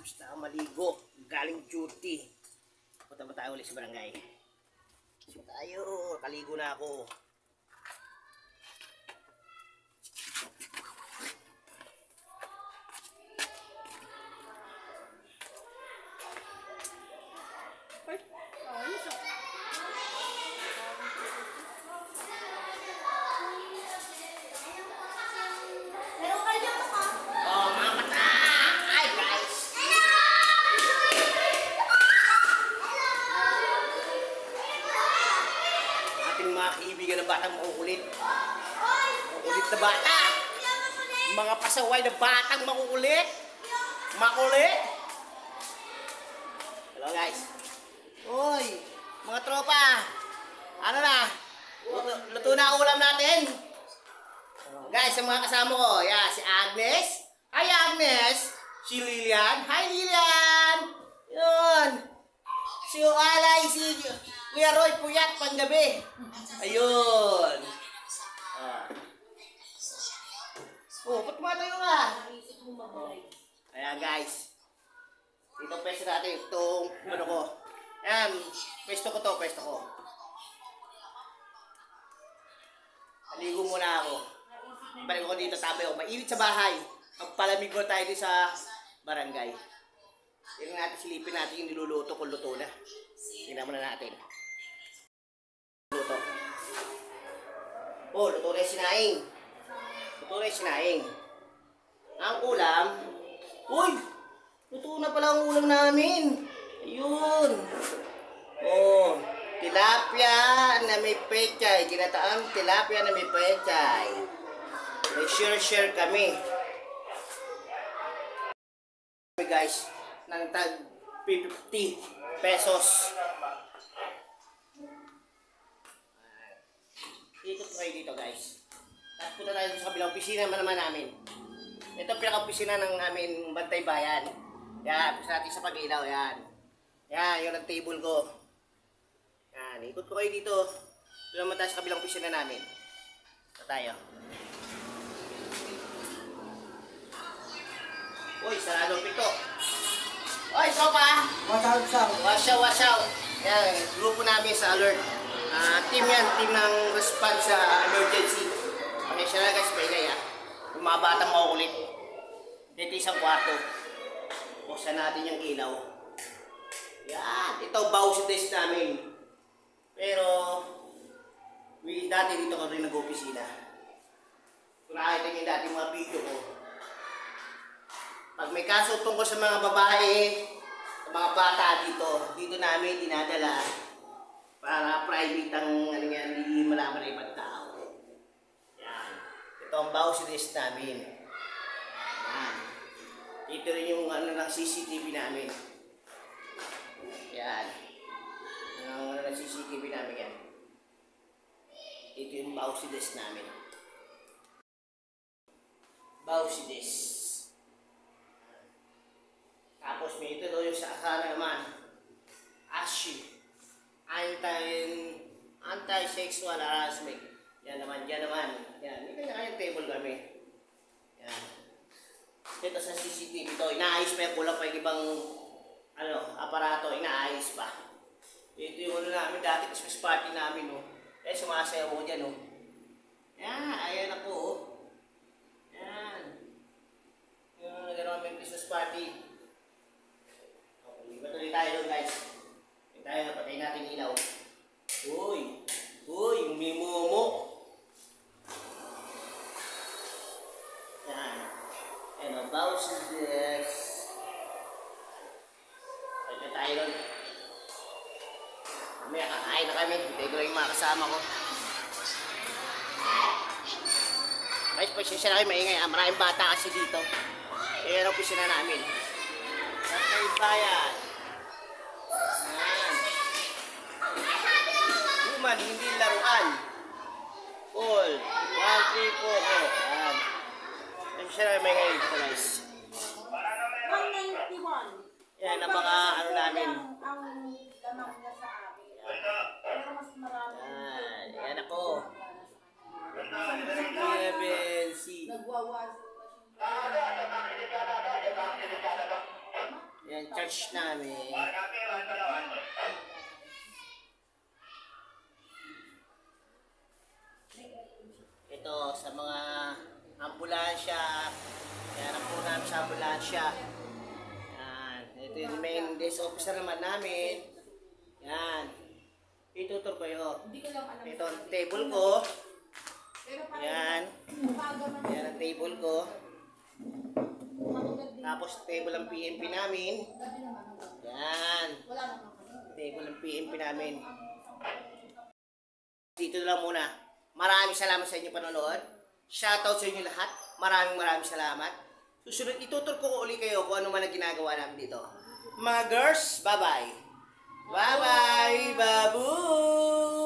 Basta maligo. Galing duty. Punta ba tayo ulit sa barangay? So tayo. Kaligo na ako. Kaibigan ng batang makukulit. Makukulit na bata. Mga pasaway na batang makukulit. Makulit. Hello guys. Uy, mga tropa. Ano na? Luto na ulam natin. Guys, ang mga kasama ko. Yan, si Agnes. Hi Agnes. Si Lilian. Hi Lilian. Yun. Si Alay, si Kuya Roy Puyat panggabi. Ayun. Oh, ba't matayo ka? Ayan guys. Dito pwesto natin itong ano ko. Ayan, pwesto ko to, pwesto ko. Aligo muna ako. Balik ko dito, tabi ako. Mainit sa bahay. Magpalamig mo tayo dito sa barangay. Tingnan natin, silipin natin yung niluluto kung luto na. Tingnan muna natin. Luto. Oh, luto na yung sinaing. Luto na yung sinaing. Ang ulam. Uy! Luto na pala ang ulam namin. Ayun. Oh, tilapia na may pechay. Ginataang tilapia na may pechay. May share kami. Guys, ng tag 50 pesos. Ikot kayo dito guys. Tapos punta tayo sa kabilang opisina naman namin. Ito ang pinaka-opisina ng aming bantay bayan. Yan, pisa natin sa pag-ilaw. Yan. Yan, yung nag-table ko. Yan, ikot ko kayo dito. Ito naman tayo sa kabilang opisina namin. Ito tayo. Uy, sarado pito. Uy, tropa! Watch out. Yan, grupo namin sa alert. Team yan, team ng response sa emergency. Pakisya na guys, paingay ha. Yung mga batang makukulit. Dito isang kwarto. Buksan natin yung ilaw. Yan, ito bawsi desk namin. Pero, dati dito ko rin nag-opisina. Kung nakita nyo dati mga video ko, pag may kaso tungkol sa mga babae, sa mga bata dito namin dinadala para private ang ano yan, hindi malaman ng ibang tao. Yan. Ito ang bawsi list namin. Yan. Ito rin yung ano ng CCTV namin. Yan. Ang ano ng CCTV namin yan. Ito yung bawsi list namin. Bawsi list. Tapos may ito doon yung sa akala naman. ASHI. Anti-sexual harassment. Yan naman, yan naman. Yan, may kanya-kanyang table kami. Yan. Ito sa CCTV ito, inaayos pa yung kulang pa yung ibang aparato, inaayos pa. Ito yung ano namin, dati Christmas party namin, no. Eh, sumasayaw ko dyan, no. Yan, ayan ako, oh. Yan. Yung nagano'n may Christmas party. Patuloy tayo doon guys. Patayin natin ilaw. Uy, umimumo. Yan. And about this. Patuloy tayo doon. Mamaya kakain na kami. Hintay ko lang yung mga kasama ko. Guys, pasensya na kayo maingay. Maraming bata kasi dito. Kaya ang opisina namin. Sa kayo bayan. Hindi laruan. All. 1, 3, 4. Ayan. Ayan siya na may ngayon dito guys. 191. Yan ang mga ano namin. Ayan ako. 11C. March namin. Ito sa mga ambulansya. Yan ang po namin sa ambulansya. Yan. Ito yung main desk officer naman namin. Yan. Itutur ko yun. Ito ang table ko. Yan. Yan ang table ko. Tapos table ang PNP namin. Yan. Table ang PNP namin. Dito lang muna. Maraming salamat sa inyo panonood. Shoutout sa inyo lahat. Maraming salamat. Susunod, itutur ko uli kayo kung ano man ang ginagawa namin dito. Mga girls, bye-bye. Bye-bye, babu!